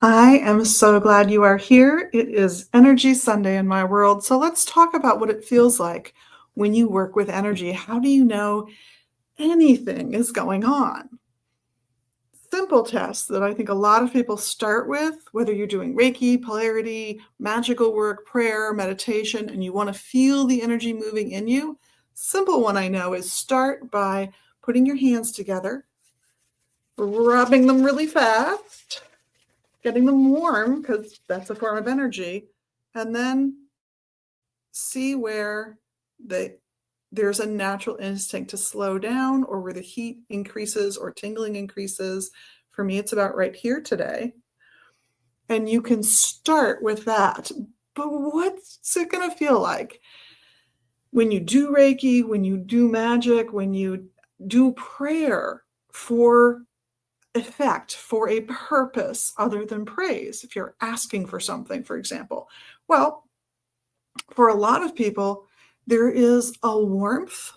I am so glad you are here. It is Energy Sunday in my world. So let's talk about what it feels like when you work with energy. How do you know anything is going on? Simple tests that I think a lot of people start with, whether you're doing Reiki, polarity, magical work, prayer, meditation, and you want to feel the energy moving in you. Simple one I know is start by putting your hands together, rubbing them really fast, getting them warm because that's a form of energy, and then see where there's a natural instinct to slow down or where the heat increases or tingling increases. For me, it's about right here today. And you can start with that. But what's it going to feel like when you do Reiki, when you do magic, when you do prayer for effect, for a purpose other than praise? If you're asking for something, for example, well, for a lot of people, there is a warmth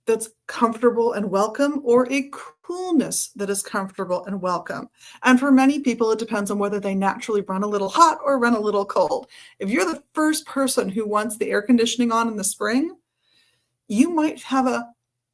that's comfortable and welcome, or a coolness that is comfortable and welcome. And for many people, it depends on whether they naturally run a little hot or run a little cold. If you're the first person who wants the air conditioning on in the spring, you might have a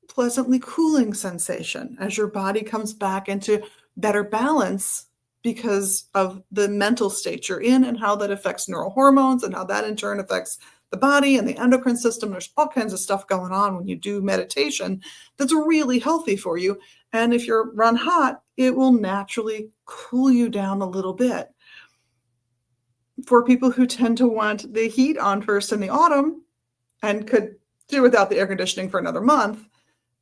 pleasantly cooling sensation as your body comes back into better balance because of the mental state you're in and how that affects neural hormones and how that in turn affects the body and the endocrine system. There's all kinds of stuff going on when you do meditation that's really healthy for you. And if you're run hot, it will naturally cool you down a little bit. For people who tend to want the heat on first in the autumn and could do without the air conditioning for another month,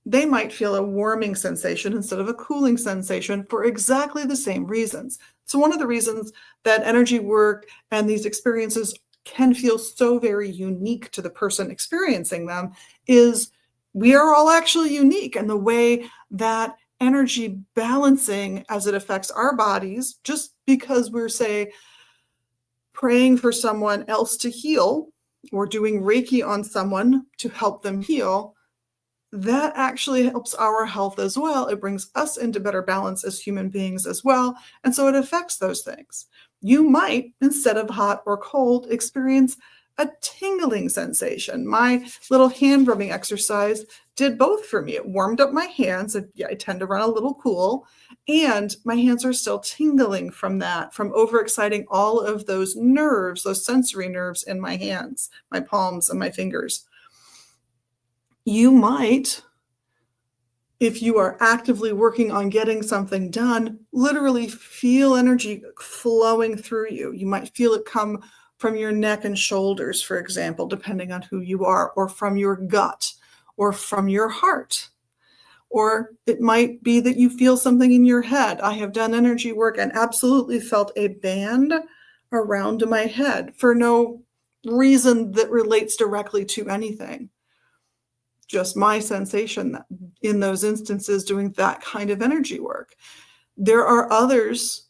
they might feel a warming sensation instead of a cooling sensation for exactly the same reasons. So one of the reasons that energy work and these experiences can feel so very unique to the person experiencing them is we are all actually unique. And the way that energy balancing as it affects our bodies, just because we're, say, praying for someone else to heal or doing Reiki on someone to help them heal, that actually helps our health as well. It brings us into better balance as human beings as well. And so it affects those things. You might, instead of hot or cold, experience a tingling sensation. My little hand rubbing exercise did both for me. It warmed up my hands. I tend to run a little cool, and my hands are still tingling from that, from overexciting all of those nerves, those sensory nerves in my hands, my palms and my fingers. You might, if you are actively working on getting something done, literally feel energy flowing through you. You might feel it come from your neck and shoulders, for example, depending on who you are, or from your gut, or from your heart. Or it might be that you feel something in your head. I have done energy work and absolutely felt a band around my head for no reason that relates directly to anything. Just my sensation in those instances doing that kind of energy work. There are others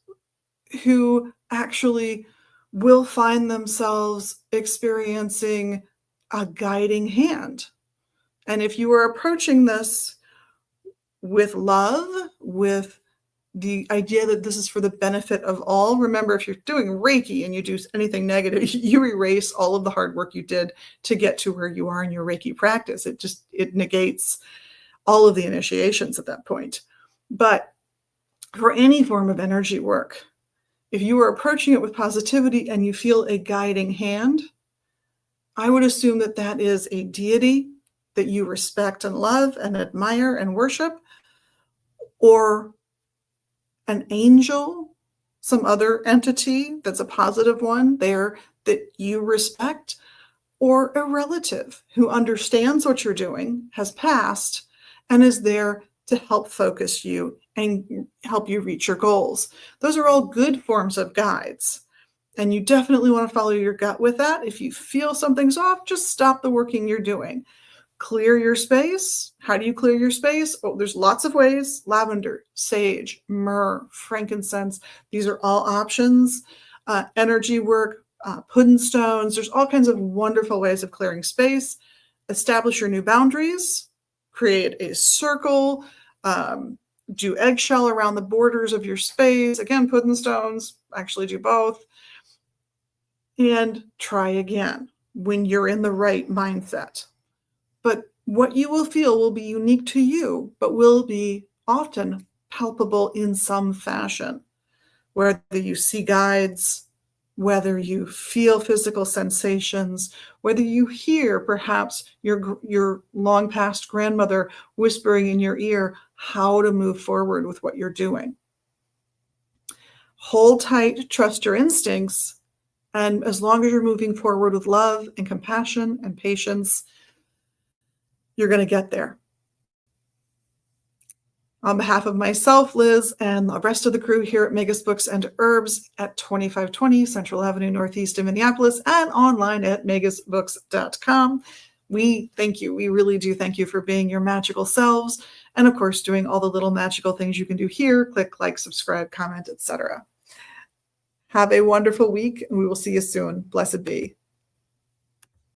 who actually will find themselves experiencing a guiding hand. And if you are approaching this with love, with the idea that this is for the benefit of all. Remember, if you're doing Reiki and you do anything negative, you erase all of the hard work you did to get to where you are in your Reiki practice. It negates all of the initiations at that point. But for any form of energy work, if you are approaching it with positivity and you feel a guiding hand, I would assume that that is a deity that you respect and love and admire and worship, or an angel, some other entity that's a positive one there that you respect, or a relative who understands what you're doing, has passed, and is there to help focus you and help you reach your goals. Those are all good forms of guides. And you definitely want to follow your gut with that. If you feel something's off, just stop the working you're doing. Clear your space. How do you clear your space? Oh, there's lots of ways. Lavender, sage, myrrh, frankincense. These are all options. Energy work, pudding stones. There's all kinds of wonderful ways of clearing space. Establish your new boundaries. Create a circle. do eggshell around the borders of your space. Again, pudding stones, actually do both. And try again when you're in the right mindset. But what you will feel will be unique to you, but will be often palpable in some fashion. Whether you see guides, whether you feel physical sensations, whether you hear perhaps your long past grandmother whispering in your ear how to move forward with what you're doing. Hold tight, trust your instincts, and as long as you're moving forward with love and compassion and patience, you're going to get there. On behalf of myself, Liz, and the rest of the crew here at Magus Books and Herbs at 2520 Central Avenue Northeast in Minneapolis and online at magusbooks.com, we thank you. We really do thank you for being your magical selves and, of course, doing all the little magical things you can do here. Click like, subscribe, comment, etc. Have a wonderful week, and we will see you soon. Blessed be.